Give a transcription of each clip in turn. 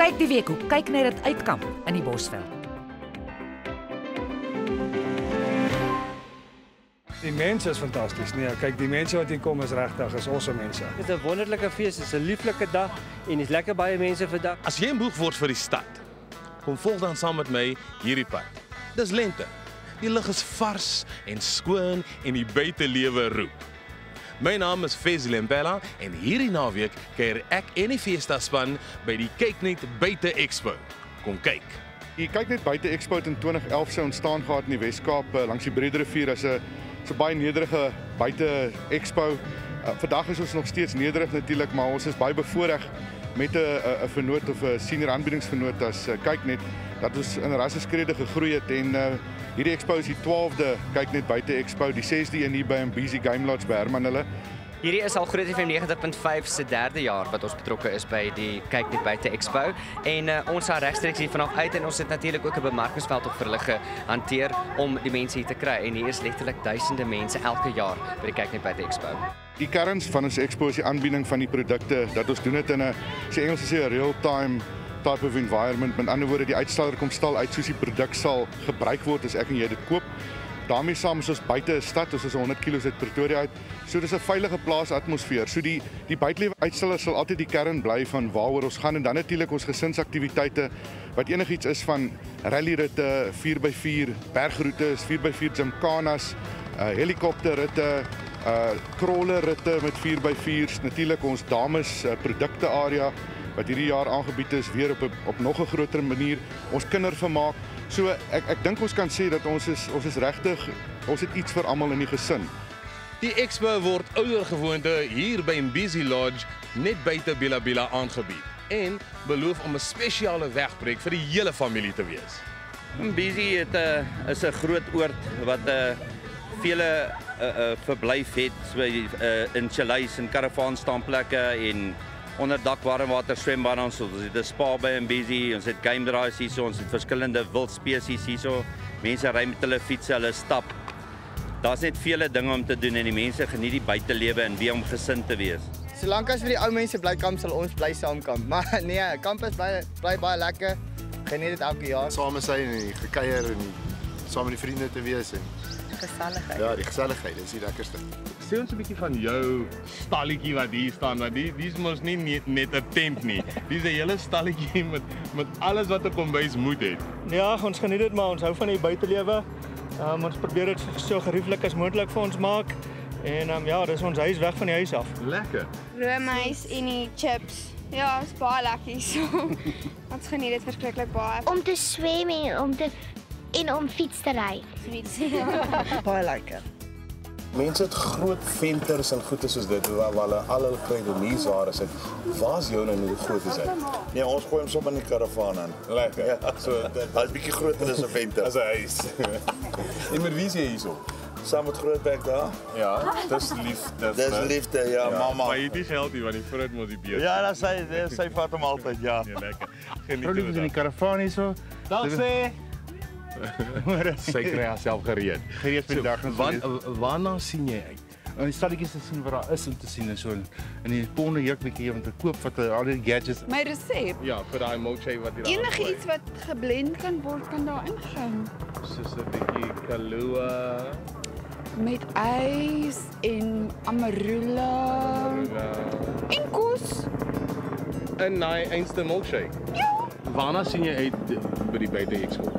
Kyk die week hoe kyk net dit uitkamp in die Bosveld. Die mense is fantasties. Nee, kyk, die mense wat hier kom is regtig, is awesome mense. Dit is 'n wonderlike fees, dit is 'n lieflike dag en dis lekker baie mense vandag. As jy moeg word vir die stad, kom volg dan saam met my hierdie pad. Dis lente. Die lug is vars en skoon en die buitelewe roep. My naam is Fez Lempela en hierdie naweek kuier ek en die Fiesta-span by die Kyk Net Buite Expo. Kom kyk. Die Kyk Net Buite Expo het in 2011 se ontstaan gehad in die Wes-Kaap langs die Breederivier as 'n baie nederige buite expo. Vandag is ons nog steeds nederig natuurlik, maar ons is baie bevoorreg met 'n vernoot of 'n senior aanbiedingsvernoot as Kyk Net dat ons in rasseskrede gegroei het en hierdie expo is die 12de Kyk Net Buite Expo, die 6de een hier by Mbisi Game Lodge by Hermanhulle. Hierdie is al Groot FM 90.5 se 3de jaar wat ons betrokke is by die Kyk Net Buite Expo en ons sal regstreeks hier vanaf uit en ons het natuurlik ook 'n bemarkingsveld op vir hulle gehanteer om die mense hier te kry en hier is letterlik duisende mense elke jaar by die Kyk Net Buite Expo. Die kerns van ons expo is die aanbieding van die produkte dat ons doen dit in 'n Engels sê 'n real-time type of environment. Met ander woorde, die uitstaller kom stal uit soos die produk sal gebruik word as ek en jy dit koop. Daarmee saam is ons buite 'n stad, ons is 100 km uit Pretoria uit. So dis 'n veilige plaasatmosfeer. So die buitelewe uitstaller sal altyd die kern bly van waaroor ons gaan en dan natuurlik ons gesinsaktiwiteite wat enigiets is van rallyritte, 4x4, bergroetes, 4x4 gymkanas, helikopterritte, crawlerritte met 4x4's, natuurlik ons dames produkte area wat hierdie jaar aangebied is weer op nog 'n groter manier, ons kindervermaak. So ek dink ons kan sê dat ons is regtig, ons het iets vir almal in die gesin. Die expo word oudergewoonte hier by Mbisi Lodge net buite Bela aangebied en beloof om 'n spesiale wegbreek vir die hele familie te wees. Mbisi is 'n groot oord wat vele verblyf het, so in chalets en karavaanstaanplekke en onder dak warmwater swembad ons het 'n spa by Mbisi, ons het game drives hier, ons het verskillende wildspesies hier, mense ry met hulle fietsse, hulle stap. Daar's net vele dinge om te doen en die mense geniet die buitelewe en weer om gesin te wees. Solank as vir die ou mense bly kamp, sal ons bly saam kamp. Maar nee, kamp is bly baie lekker. Geniet dit elke jaar. Saam zijn en gekuier en saam met die vriende te wees en Geselligheid. ja, die geselligheid is die lekkerste. Sê ons 'n bietjie van jou stalletjie wat hier staan, want dis mos nie net 'n tent nie. Dis 'n hele stalletjie met alles wat 'n kombuis moet hê. Ja, ons geniet dit maar ons hou van die buitelewe. Ons probeer dit so gerieflik as moontlik vir ons maak en ja, dis ons huis weg van die huis af. Lekker. Roomys en die chips. Ja, is baie lekker so. Ons geniet dit verskriklik baie. Om te swem en om fiets te ry. Baie lekker. Mense het groot venters en goede soos dit waar hulle al hul kruideniesware sit. Waar's jou nou hoe groot is dit? Nee, ons gooi hom sommer in die karavaan aan. Lekker. Ja, so dit is bietjie groter as 'n venter. As 'n huis. En met wie is jy hierso? Saam met Grootbek daar? Ja, dis liefde. Dis liefde, ja, mama. Maar jy het nie geld hier want die vrou moet die beurt. Ja, dan sy vat hom altyd, ja. Nee, lekker. Geniet dit in die karavaan hierso. Dag sê. Sy kry haarself gereed. Gereed vir die dag. Waarna sien jy uit? En die stalletjies te sien wat daar is om te sien en so in die ponde juk bietjie om te koop wat al die gadgets. My resep. Ja, vir daai milkshake wat jy daar. Enigiets wat geblend kan word kan daar ingaan. Soos 'n bietjie Kahlua. Met ys en amarula en kos. 'n instant milkshake. Ja. Waarna sien jy uit by die buite expo?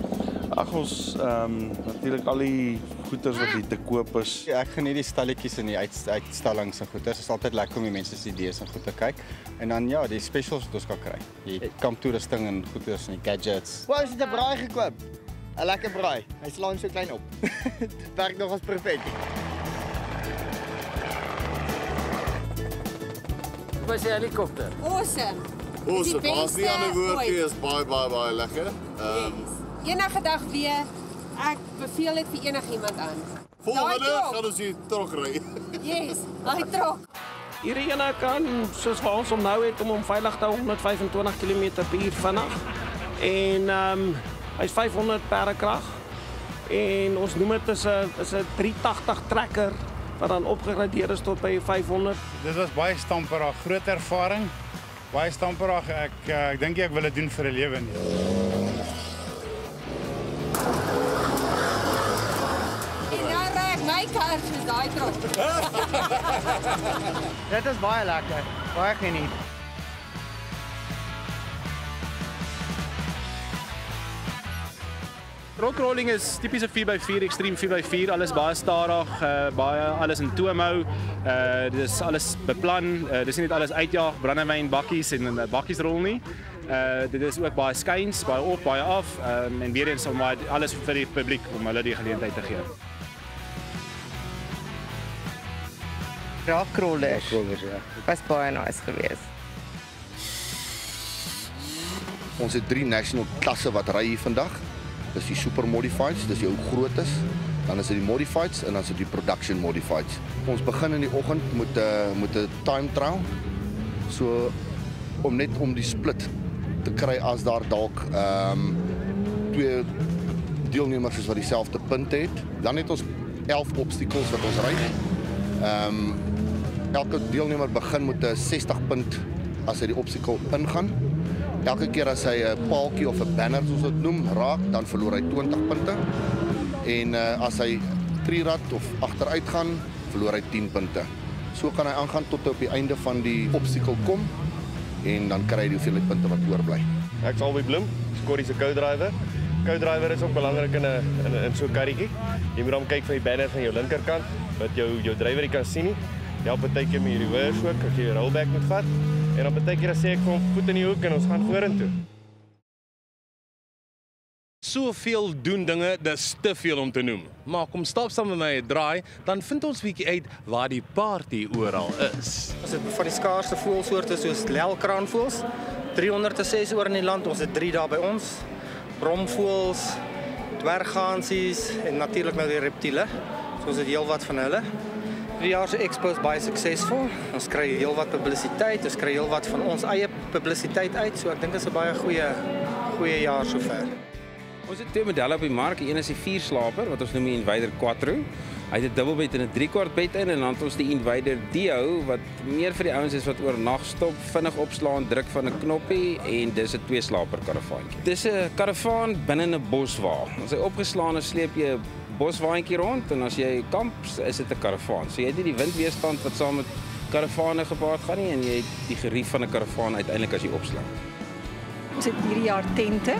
Ag ons natuurlik al die goeders wat hier te koop is. Ja, ek geniet die stalletjies en die uitstallings en goeders. Dit is altyd lekker om die mense se idees en goed te kyk. En dan ja, die specials wat ons kan kry. Die kamptoerusting en goeders en die gadgets. Waar is dit 'n braai gekoop? 'n Lekker braai. Hy slaan so klein op. Dit werk nog as perfek. Wat is die helikopter? Awesome. Awesome. As nie ander woord is baie lekker. Enige dag weer. Ek beveel dit vir enigiemand aan. Volgende gaan ons hier trok ry. Yes, daai trok. Hierdie ene kan soos vir ons om nou het om veilig te hou 125 km/h vinnig. En hy's 500 perdekrag. En ons noem dit is 'n 380 trekker wat dan opgegradeer is tot by 500. Dit was baie stamper, 'n groot ervaring. Baie stamperig, ek dink ek wil dit doen vir 'n lewe nie. En nou ry ek my kar soos daai trok. Dit is baie lekker, baie geniet. Rockrolling is tipiese 4x4, extreme 4x4, alles baie stadig, alles in toomhou. Dit is alles beplan, dis nie net alles uitjaag, brandewyn, bakkies en bakkies rol nie. Dit is ook baie skuins, baie op, baie af en weer eens om alles vir die publiek om hulle die geleentheid te gee. Rockrollers, ja. Was baie nice geweest. Ons het 3 national klasse wat ry hier vandag. Dis die super modifieds, dis die ou grootes. Dan is dit die modifieds en dan is dit die production modifieds. Ons begin in die oggend met 'n time trial. So om net om die split te kry as daar dalk 2 deelnemers is wat dieselfde punt het. Dan het ons 11 obstacles wat ons ry. Elke deelnemer begin met 'n 60 punt as hy die obstacle ingaan. Elke keer as hy 'n paaltjie of 'n banner soos dit noem raak, dan verloor hy 20 punte. En as hy 3-rad of agteruit gaan, verloor hy 10 punte. So kan hy aangaan tot hy op die einde van die obstacle kom en dan kry hy die hoeveelheid punte wat oorbly. Ek's Albie Bloem, Corrie se co-driver. Co-driver is ook belangrik in so 'n karretjie. Jy moet dan kyk van die banner van jou linkerkant wat jou drywer nie kan sien nie. Jy help baie keer met die reverse ook as jy 'n rollback moet vat. En dan baie keer sê ek vir hom voet in die hoek en ons gaan vorentoe. Soveel doen dinge, dis te veel om te noem. Maar kom stap saam met my 'n draai, dan vind ons bietjie uit waar die party oral is. Ons het van die skaarste voëlsoorte soos lelkraanvoëls, 306 oor in die land. Ons het 3 daar by ons. Bromvoëls, dwerggansies en natuurlik nou die reptiele. So ons het heelwat van hulle. Die jaar se expo is baie suksesvol. Ons kry heelwat publisiteit, ons kry heelwat van ons eie publisiteit uit, so ek dink dit is 'n baie goeie jaar sover. Ons het 2 modelle op die mark. Een is die 4-slaper wat ons noem die Invader Quattro. Hy het 'n dubbelbed en 'n 3/4 bed in en dan het ons die Invader Dio wat meer vir die ouens is wat oornag stop, vinnig opslaan, druk van 'n knoppie en dis 'n 2-slaper karavaantjie. Dis 'n karavaan binne 'n boswa. As hy opgeslaan is, sleep jy 'n boswaantjie rond en as jy kamp, is dit 'n karavaan. So jy het nie die windweerstand wat saam met karavane gepaard gaan nie en jy het die gerief van 'n karavaan uiteindelik as jy opslaan. Ons het hierdie jaar tente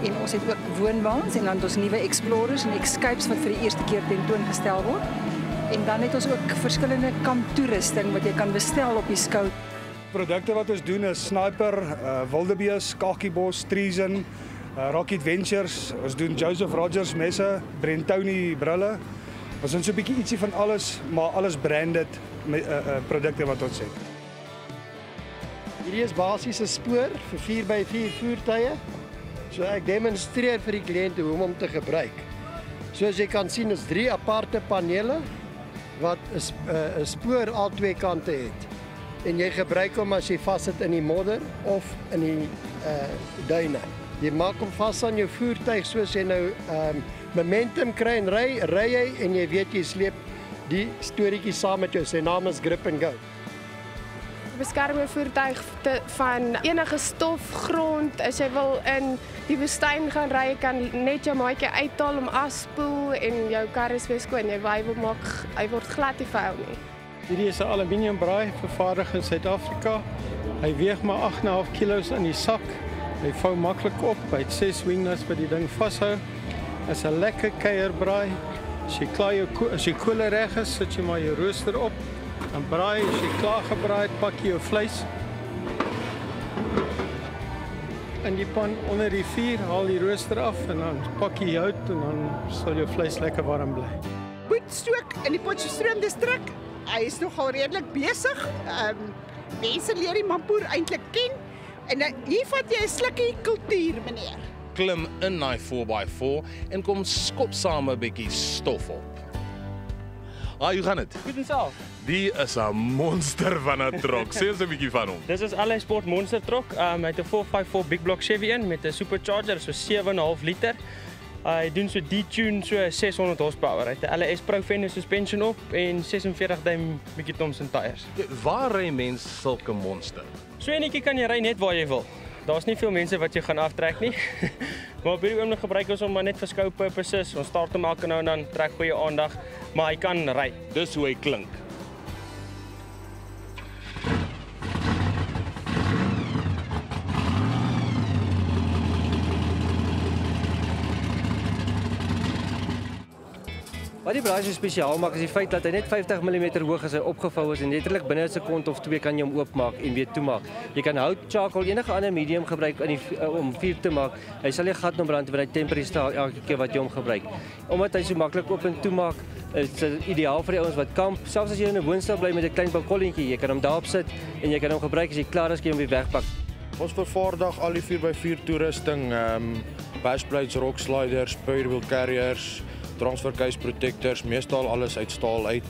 en ons het ook woonwaans en dan het ons nuwe Explorers en Escapes wat vir die eerste keer tentoongestel word. En dan het ons ook verskillende kamptoerusting wat jy kan bestel op die skou. Produkte wat ons doen is Sniper, Wildebeest, Kakiebos, Treason, Rocket Ventures, ons doen Joseph Rogers messe, Brentoni brille. Ons doen so 'n bietjie ietsie van alles, maar alles branded produkte wat ons het. Hierdie is basies 'n spoor vir 4x4 voertuie. So ek demonstreer vir die kliënte hoe om te gebruik. Soos jy kan sien is 3 aparte panele wat 'n spoor al 2 kante het. En jy gebruik hom as jy vassit in die modder of in die duine. Jy maak hom vas aan jou voertuig soos jy nou momentum kry en ry jy en jy weet jy sleep die storieetjie saam met jou. Sy naam is Grip and Go. Beskerm 'n voertuig van enige stof, grond. As jy wil in die woestyn gaan ry, jy kan net jou maatjie uithaal om afspoel en jou kar is weer skoon. Hy word glad nie vuil nie. Hierdie is 'n aluminiumbraai vervaardig in Suid-Afrika. Hy weeg maar 8,5 kilos in die sak. Hy vou maklik op. Hy het 6 wingnuts wat die ding vashou. Is 'n lekker kuierbraai. As jy kolle reg is, sit jy maar jou rooster op. Dan braai, as jy klaar gebraai het, pak jy jou vleis in die pan onder die vuur, haal die rooster af en dan pak jy hout en dan sal jou vleis lekker warm bly. Boetstook in die Potchefstroom distrik. Hy is nogal redelik besig. Mense leer die Mampoer eintlik ken en hier vat jy 'n slukkie kultuur, meneer. Klim in daai 4x4 en kom skop saam 'n bietjie stof op. Hoe gaan dit? Goed en self. Die is 'n monster van 'n trok. Sê ons 'n bietjie van hom. Dis is LA Sport Monster trok. Hy het 'n 454 Big Block Chevy in met 'n supercharger so 7,5 liter. Hy doen so detune so 600 horsepower. Hy het 'n LS Pro Fender suspension op en 46 duim Mickey Thompson tyres. Waar ry mens sulke monster? So enetjie kan jy ry net waar jy wil. Daar's nie veel mense wat jy gaan aftrek nie. Maar op hierdie oomblik gebruik ons hom maar net vir skou purposes. Ons start hom elke nou en dan, trek goeie aandag, maar hy kan ry. Dis hoe hy klink. Wat die braai so spesiaal maak is die feit dat hy net 50 mm hoog is, hy opgevou is en letterlik binne 'n sekond of 2 kan jy hom oopmaak en weer toemaak. Jy kan hout, charcoal, enige ander medium gebruik om vuur te maak. Hy sal nie gat nog brand wanneer hy temperatuur staal elke keer wat jy hom gebruik. Omdat hy so maklik oop en toemaak, is dit ideaal vir die ouens wat kamp. Selfs as jy in 'n woonstel bly met 'n klein balkonnetjie, jy kan hom daarop sit en jy kan hom gebruik as jy klaar is, kan jy hom weer wegpak. Ons vervaardig al die 4x4 toerusting, bashblades, rock sliders, power wheel carriers, transfer case protectors, meestal alles uit staal uit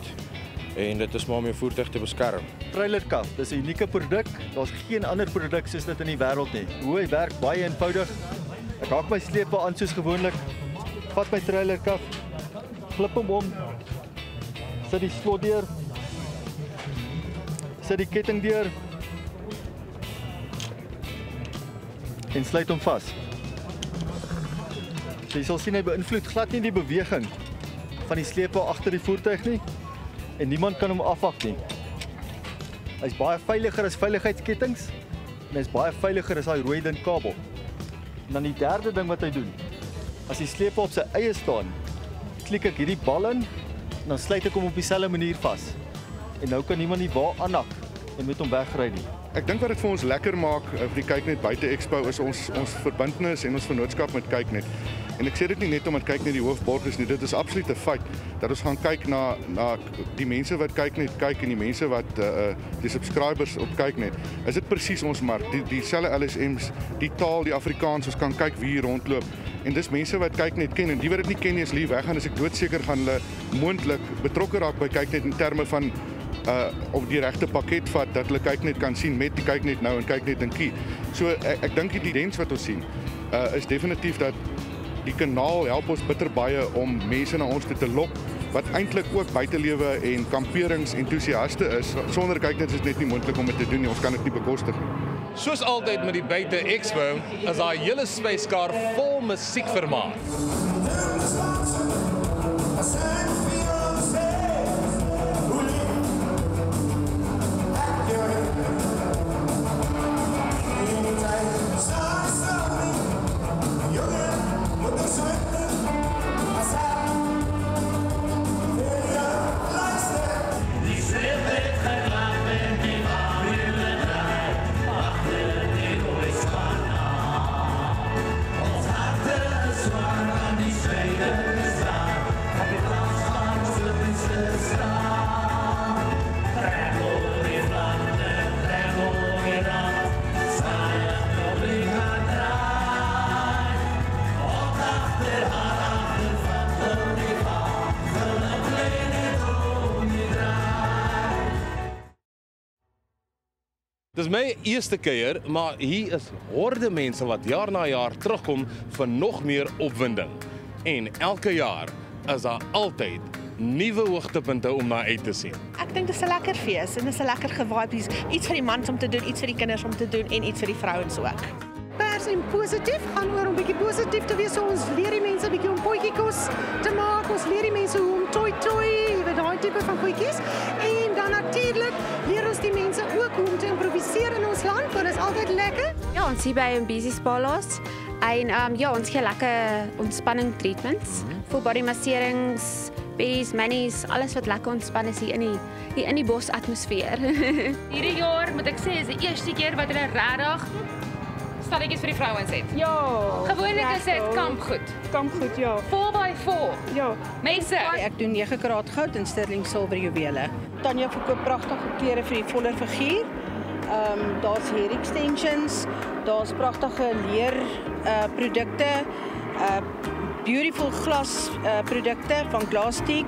en dit is maar om jou voertuig te beskerm. Trailer Cuff, dis 'n unieke produk. Daar's geen ander produk soos dit in die wêreld nie. Hoe hy werk, baie eenvoudig. Ek haak my sleepwa aan soos gewoonlik. Vat my Trailer Cuff, klip hom om, sit die slot deur, sit die ketting deur en sluit hom vas. Jy sal sien hy beïnvloed glad nie die beweging van die sleepwa agter die voertuig nie en niemand kan hom afhak nie. Hy's baie veiliger as veiligheidskettinge en hy's baie veiliger as daai rooi dun kabel. En dan die derde ding wat hy doen, as die sleepwa op sy eie staan, klik ek hierdie bal in en dan sluit ek hom op dieselfde manier vas. En nou kan niemand nie waar aanhak en met hom wegry nie. Ek dink wat dit vir ons lekker maak vir die Kyknet Buite Expo is ons verbintenis en ons vennootskap met Kyknet. En ek sê dit nie net omdat Kyknet die hoofborg is nie, dit is absoluut 'n feit dat ons gaan kyk na die mense wat Kyknet kyk en die mense wat die subscribers op Kyknet. Is dit presies ons mark, dieselfde LSM's, die taal, die Afrikaans, ons kan kyk wie hier rondloop. En dis mense wat Kyknet ken en die wat dit nie ken nie is lief weggaan, as ek doodseker gaan hulle moontlik betrokke raak by Kyknet in terme van op die regte pakket vat dat hulle Kyknet kan sien met die Kyknet Nou en Kyknet Dinkie. So ek dink die tendens wat ons sien is definitief dat die kanaal help ons bitter baie om mense na ons te lok wat eintlik ook buitelewe en kamperingsentoesiaste is. Sonder Kyknet is dit net nie moontlik om dit te doen nie. Ons kan dit nie bekostig nie. Soos altyd met die Buite Expo is daai hele spyskaar vol musiekvermaak. Dis my eerste keer, maar hier is horde mense wat jaar na jaar terugkom vir nog meer opwinding. En elke jaar is daar altyd nuwe hoogtepunte om na uit te sien. Ek dink dit is 'n lekker fees en dit is 'n lekker vibe. Iets vir die mans om te doen, iets vir die kinders om te doen en iets vir die vrouens ook. Pers en positief gaan oor om bietjie positief te wees. So ons leer die mense bietjie om potjiekos te maak. Ons leer die mense hoe om toi, jy weet daai tipe van goedjies. En dan natuurlik leer ons die mense ook hoe om te improviseer in ons land, want dit is altyd lekker. Ja, ons hier by Busy Spa Lounge. En ja, ons gee lekker ontspanning treatments, full body masserings, pedis, manis, alles wat lekker ontspan is hier in die bos atmosfeer. Hierdie jaar moet ek sê is die eerste keer wat hulle regtig stalletjies vir die vrouens het. Ja. Gewoonlik is dit kampgoed. Kampgoed, ja. 4x4. Ja. Mense, Ek doen 9 karaat goud en sterling silwer juwele. Tanya verkoop pragtige klere vir die voller figuur. Daar's hair extensions, daar's pragtige leer produkte, beautiful glas produkte van Glastiek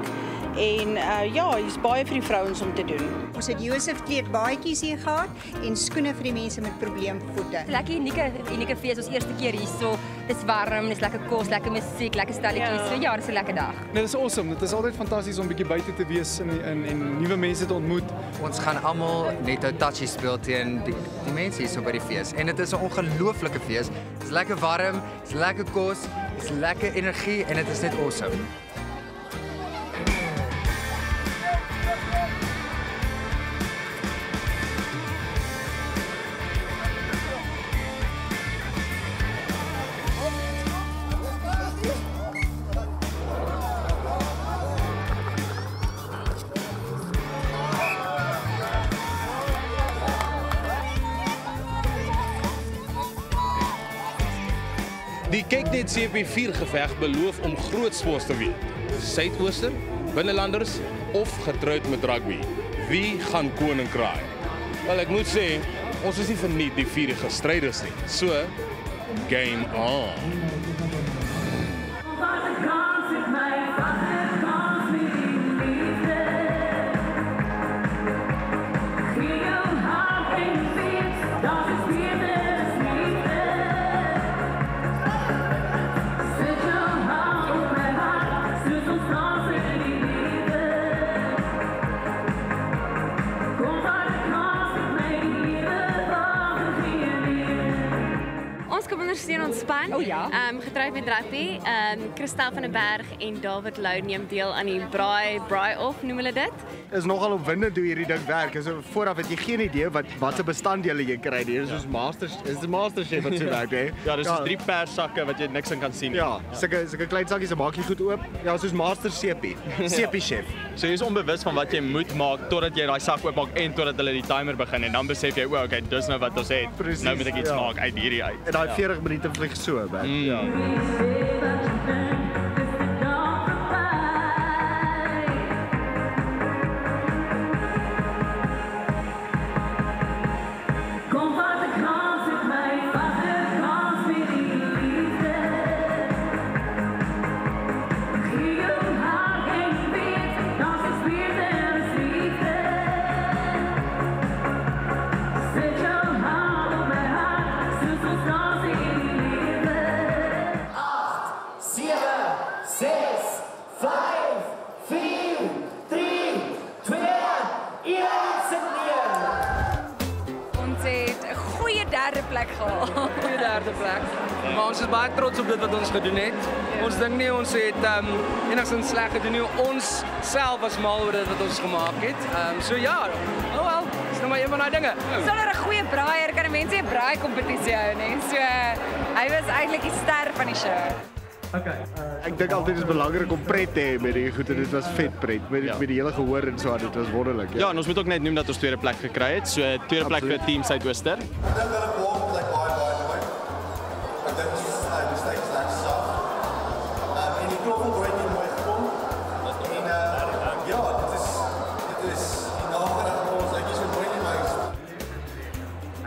En ja, hier's baie vir die vrouens om te doen. Ons het Josef kleedbaadjies hier gehad en skoene vir die mense met probleemvoete. Lekker unieke fees, ons eerste keer hierso. Dis warm, dis lekker kos, lekker musiek, lekker stalletjies. So ja, dis 'n lekker dag. Nee, dis awesome. Dit is altyd fantasties om bietjie buite te wees en nuwe mense te ontmoet. Ons gaan almal net touchy speel teen die mense hier so by die fees. En dit is 'n ongelooflike fees. Dit is lekker warm, dit is lekker kos, dit is lekker energie en dit is net awesome. Die Kyknet CP4 geveg beloof om grootsport te wees. Suidooster, binnelanders of getroud met rugby. Wie gaan koning kraai? Wel, ek moet sê, ons is nie verniet die vurige stryders nie. So, game on. Ondersteun ons span. Oh ja. Getroud met rugby. Christel van den Berg en David Lou neem deel aan die braai-off, noem hulle dit. Is nogal opwindend hoe hierdie ding werk. So vooraf het jy geen idee wat se bestanddele jy kry nie. Dis soos MasterChef wat so werk, hè. Ja, dis soos 3 perssakke wat jy niks in kan sien. Ja, sulke klein sakkies maak jy goed oop. Ja, soos Master Sepie. Sepie chef. So jy is onbewus van wat jy moet maak totdat jy daai sak oopmaak en totdat hulle die timer begin en dan besef jy, okay, dis nou wat ons het. Precies, nou moet ek iets maak uit hierdie uit. En daai 40 minute vlieg so weg. Ja. Goeie derde plek. Maar ons is baie trots op dit wat ons gedoen het. Ons dink nie ons het enigstens sleg gedoen nie. Ons self was mal oor dit wat ons gemaak het. So ja, oh wel, dis nou maar een van daai dinge. Sonder 'n goeie braaier kan mense 'n braai kompetisie hou, nee. So hy was eintlik die ster van die show. Okay. Ek dink altyd is belangrik om pret te hê met die goed en dit was vet pret met die hele gehoor en so, dit was wonderlik. Ja, en ons moet ook net noem dat ons tweede plek gekry het. So tweede plek vir Team Suidooster.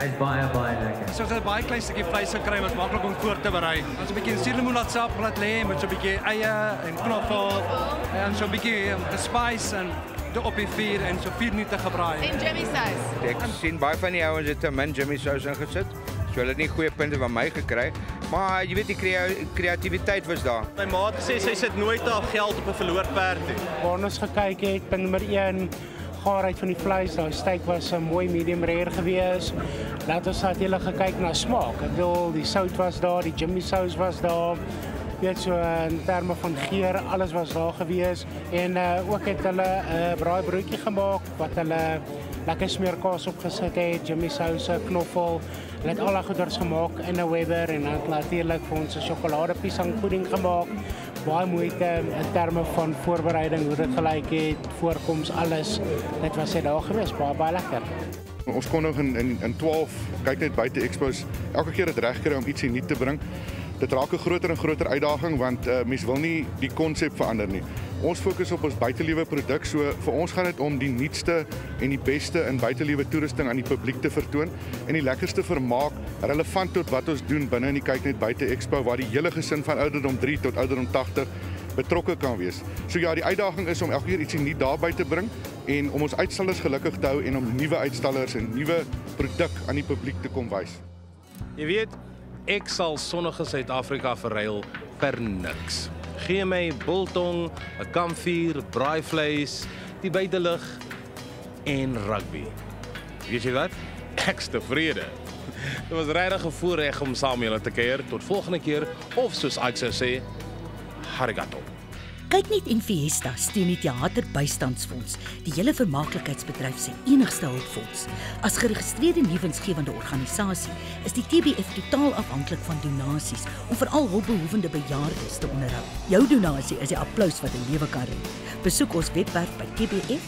Hy's baie lekker. So 'n baie klein stukkie vleis gekry was maklik om voor te berei. Ons 'n bietjie suurlemoensap laat lê met so 'n bietjie eie en knoffel en so 'n bietjie spice en op die vuur en so 4 minute gebraai. En Jimmy saus. Ek sien baie van die ouens het te min Jimmy saus ingesit. So hulle het nie goeie punte van my gekry, maar jy weet die kreatiwiteit was daar. My maat sê sy sit nooit al geld op 'n verloor perd nie. Waar ons gekyk het, punt nommer 1 gaarheid van die vleis, daai steak was 'n mooi medium rare gewees. Laat ons natuurlik gekyk na smaak. Ek bedoel die sout was daar, die Jimmy saus was daar. Weet so in terme van geur, alles was daar gewees en ook het hulle 'n braaibroodjie gemaak wat hulle lekker smeerkaas opgesit het, Jimmy saus, knoffel. Hulle het al daai goeders gemaak in 'n Weber en dan natuurlik vir ons 'n sjokolade piesangpudding gemaak. Baie moeite in terme van voorbereiding, hoe dit gelyk het, voorkoms, alles. Dit was net daar gewees, baie lekker. Ons kon nog in 12 Kyknet buite expos elke keer dit regkry om ietsie nuut te bring. Dit raak 'n groter en groter uitdaging want mense wil nie die konsep verander nie. Ons fokus op ons buitelewe produk, so vir ons gaan dit om die nuutste en die beste in buitelewe toerusting aan die publiek te vertoon en die lekkerste vermaak relevant tot wat ons doen binne in die Kyknet buite expo waar die hele gesin van ouderdom 3 tot ouderdom 80 betrokke kan wees. So ja, die uitdaging is om elke keer ietsie nuut daarby te bring en om ons uitstallers gelukkig te hou en om nuwe uitstallers en nuwe produk aan die publiek te kom wys. Jy weet, ek sal sonnige Suid-Afrika verruil vir niks. Gee my biltong, 'n kampvuur, braaivleis, die buitelug en rugby. Weet jy wat? Ek's tevrede. Dit was regtig 'n voorreg om saam met julle te kuier. Tot volgende keer, of soos ek sou sê, arigato. Kyknet en Fiesta steun die Theaterbystandsfonds, die hele vermaaklikheidsbedryf se enigste hulpfonds. As geregistreerde nie-winsgewende organisasie is die TBF totaal afhanklik van donasies om veral hulpbehoevende bejaardes te onderhou. Jou donasie is die applous wat 'n lewe kan red. Besoek ons webwerf by tbf-sa.co.za.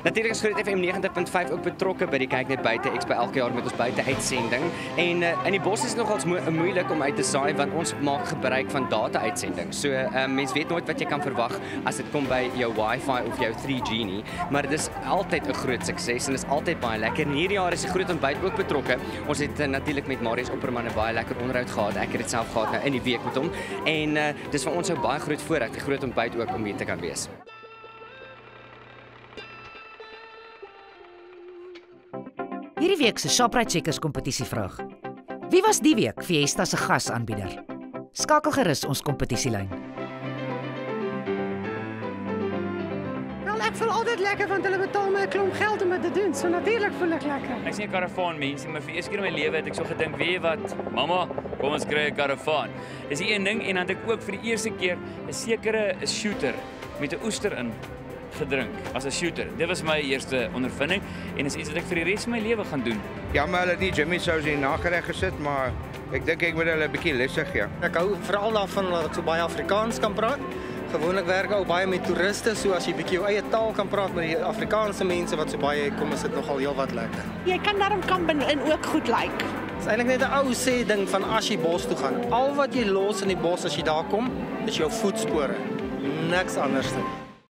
Natuurlik is Groot FM 90.5 ook betrokke by die Kyk Net Buite Expo elke jaar met ons buite-uitsending. En in die bos is dit nogals moeilik om uit te saai want ons maak gebruik van data-uitsending. So mens weet nooit wat jy kan verwag as dit kom by jou Wi-Fi of jou 3G nie, maar dit is altyd 'n groot sukses en is altyd baie lekker. En hierdie jaar is die Groot Ontbyt ook betrokke. Ons het natuurlik met Marius Opperman 'n baie lekker onderhoud gehad. Ek het dit self gehad nou in die week met hom en dis vir ons 'n baie groot voorreg, die Groot Ontbyt ook om hier te kan wees. Hierdie week se Shoprite Checkers kompetisievraag. Wie was die week Fiesta se gasaanbieder? Skakel gerus ons kompetisielyn. Wel, ek voel altyd lekker want hulle betaal my 'n klomp geld om dit te doen. So natuurlik voel ek lekker. Ek's nie 'n karavaan mens nie, maar vir die eerste keer in my lewe het ek so gedink, weet jy wat, mamma, kom ons kry 'n karavaan. Dis die een ding en dan het ek ook vir die eerste keer 'n sekere shooter met 'n oester in gedrink as 'n shooter. Dit was my eerste ondervinding en is iets wat ek vir die res van my lewe gaan doen. Jammer hulle het nie Jimmy Sous in nagereg gesit, maar ek dink ek moet hulle 'n bietjie lesse gee. Ek hou veral daarvan dat ek so baie Afrikaans kan praat. Gewoonlik werk ek ook baie met toeriste, so as jy bietjie jou eie taal kan praat met die Afrikaanse mense wat so baie kom, is dit nogal heelwat lekker. Jy kan daarom kamp en ook goed lyk. Dit is eintlik net 'n ou sê ding van as jy bos toe gaan. Al wat jy los in die bos as jy daar kom, is jou voetspore. Niks anders nie.